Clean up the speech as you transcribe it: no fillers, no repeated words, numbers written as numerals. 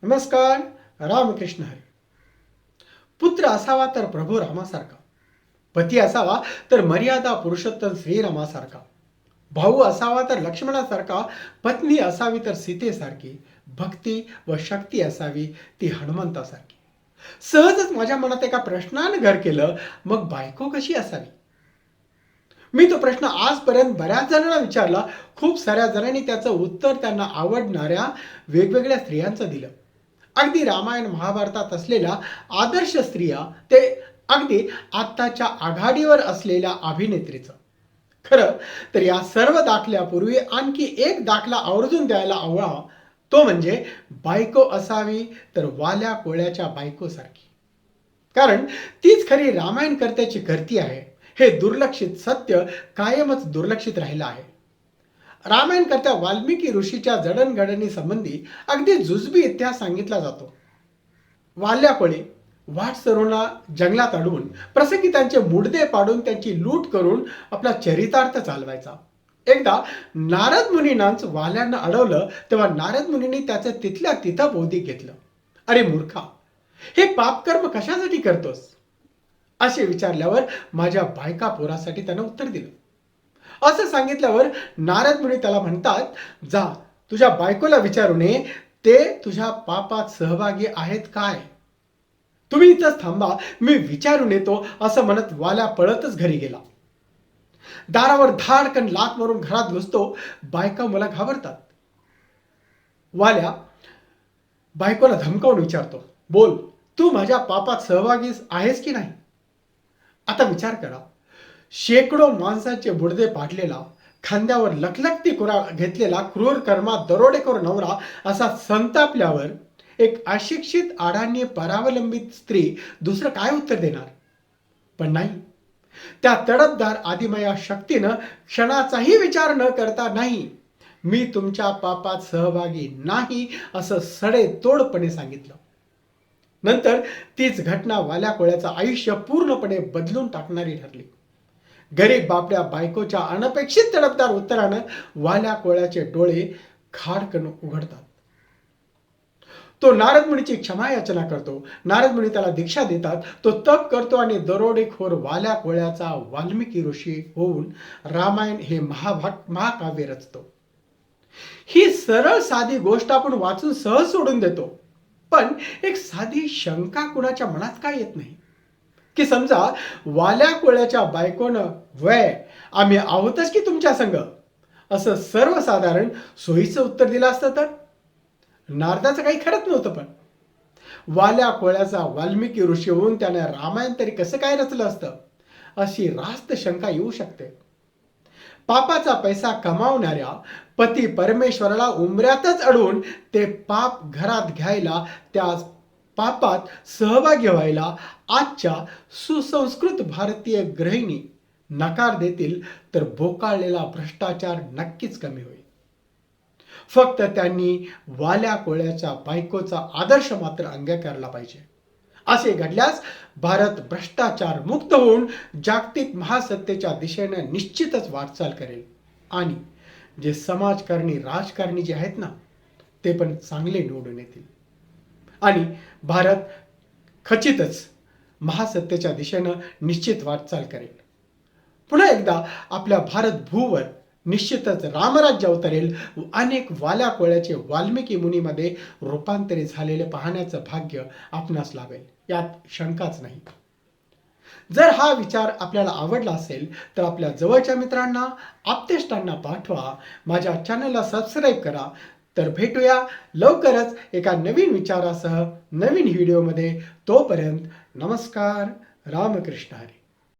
नमस्कार. रामकृष्ण हरी. पुत्र असावा तर प्रभू रामासारखा, पती असावा तर मर्यादा पुरुषोत्तम श्रीरामासारखा, भाऊ असावा तर लक्ष्मणासारखा, पत्नी असावी तर सीतेसारखी, भक्ती व शक्ती असावी ती हनुमंतासारखी. सहजच माझ्या मनात एका प्रश्नाने घर केलं, मग बायको कशी असावी? मी तो प्रश्न आजपर्यंत बऱ्याच जणांना विचारला. खूप साऱ्या जणांनी त्याचं उत्तर त्यांना आवडणाऱ्या वेगवेगळ्या स्त्रियांचं दिलं. अगदी रामायण महाभारतात असलेल्या आदर्श स्त्रिया ते अगदी आत्ताच्या आघाडीवर असलेल्या अभिनेत्रीचं. खरं तर या सर्व दाखल्यापूर्वी आणखी एक दाखला आवर्जून द्यायला हवा, तो म्हणजे बायको असावी तर वाल्या कोळ्याच्या बायकोसारखी. कारण तीच खरी रामायणकर्त्याची करती आहे. हे दुर्लक्षित सत्य कायमच दुर्लक्षित राहिलं आहे. रामायणकर्त्या वाल्मिकी ऋषीच्या जडणघडणी संबंधी अगदी जुजबी इतिहास सांगितला जातो. वाल्या कोळी वाट सरोना जंगलात अडवून प्रसंगी त्यांचे मुडदे पाडून त्यांची लूट करून आपला चरितार्थ चालवायचा. एकदा नारद मुनींनाच वाल्यांना अडवलं तेव्हा नारद मुनींनी त्याचं तिथल्या तिथं बौद्धिक घेतलं. अरे मूर्खा, हे पापकर्म कशासाठी करतोस असे विचारल्यावर माझ्या बायका पोरासाठी त्यानं उत्तर दिलं. असं सांगितल्यावर नारद मुनी त्याला म्हणतात, जा तुझ्या बायकोला विचारून ये, ते तुझ्या पापात सहभागी आहेत काय. तुम्ही इथंच थांबा, मी विचारून येतो असं म्हणत वाल्या पळतच घरी गेला. दारावर धाडकन लाथ मारून घरात घुसतो. बायका मला घाबरतात. वाल्या बायकोला धमकावून विचारतो, बोल, तू माझ्या पापात सहभागी आहेस की नाही. आता विचार करा, शेकडो माणसाचे बुडदे पाडलेला, खांद्यावर लखलखती कुऱ्हाड घेतलेला क्रूर कर्मात दरोडेखोर नवरा असा संतापल्यावर एक अशिक्षित अडाणी परावलंबित स्त्री दुसरं काय उत्तर देणार. पण नाही, त्या तडफदार आदिमया शक्तीनं क्षणाचाही विचार न करता, नाही, मी तुमच्या पापात सहभागी नाही असं सडेतोडपणे सांगितलं. नंतर तीच घटना वाल्या कोळ्याचं आयुष्य पूर्णपणे बदलून टाकणारी ठरली. गरीब बापड्या बायकोच्या अनपेक्षित तडफदार उत्तरानं वाल्या कोळ्याचे डोळे खाडकन उघडतात. तो नारद मुनीची क्षमा याचना करतो. नारद मुनी त्याला दीक्षा देतात. तो तप करतो आणि दरोडेखोर वाल्या कोळ्याचा वाल्मिकी ऋषी होऊन रामायण हे महाकाव्य रचतो. ही सरळ साधी गोष्ट आपण वाचून सहज सोडून देतो. पण एक साधी शंका कुणाच्या मनात काय येत नाही की समजा वाल्या कोळ्याच्या बायकोनं, वय आम्ही आहोतच की तुमच्या संग, असं सर्वसाधारण सोयीचं उत्तर दिलं असतं तर. नारदाचं काही खरंच नव्हतं. पण वाल्या कोळ्याचा वाल्मिकी ऋषी होऊन त्याने रामायण तरी कसं काय रचलं असतं अशी रास्त शंका येऊ शकते. पापाचा पैसा कमावणाऱ्या पती परमेश्वराला उंबऱ्यातच अडवून ते पाप घरात घ्यायला, त्या पापात सहभागी व्हायला आजच्या सुसंस्कृत भारतीय गृहिणी नकार देतील तर बोकाळलेला भ्रष्टाचार नक्कीच कमी होईल. फक्त त्यांनी वाल्या कोळ्याच्या बायकोचा आदर्श मात्र अंगीकारला पाहिजे. असे घडल्यास भारत भ्रष्टाचार मुक्त होऊन जागतिक महासत्तेच्या दिशेने निश्चितच वाटचाल करेल आणि जे समाजकारणी राजकारणी जे आहेत ना, ते पण चांगले निवडून येतील आणि भारत खचितच महासत्तेच्या दिशेनं निश्चित वाटचाल करेल. पुन्हा एकदा आपल्या भारत भूवर निश्चितच रामराज्य अवतरेल. अनेक वाल्या कोळ्याचे वाल्मिकी मुनीमध्ये रूपांतरित झालेले पाहण्याचं भाग्य आपणास लाभेल, यात शंकाच नाही. जर हा विचार आपल्याला आवडला असेल तर आपल्या जवळच्या मित्रांना, आप्तेष्टांना पाठवा. माझ्या चॅनलला सबस्क्राईब करा. तर भेटूया लवकरच एका नवीन विचारासह नवीन व्हिडिओमध्ये. तोपर्यंत नमस्कार. रामकृष्ण हरी.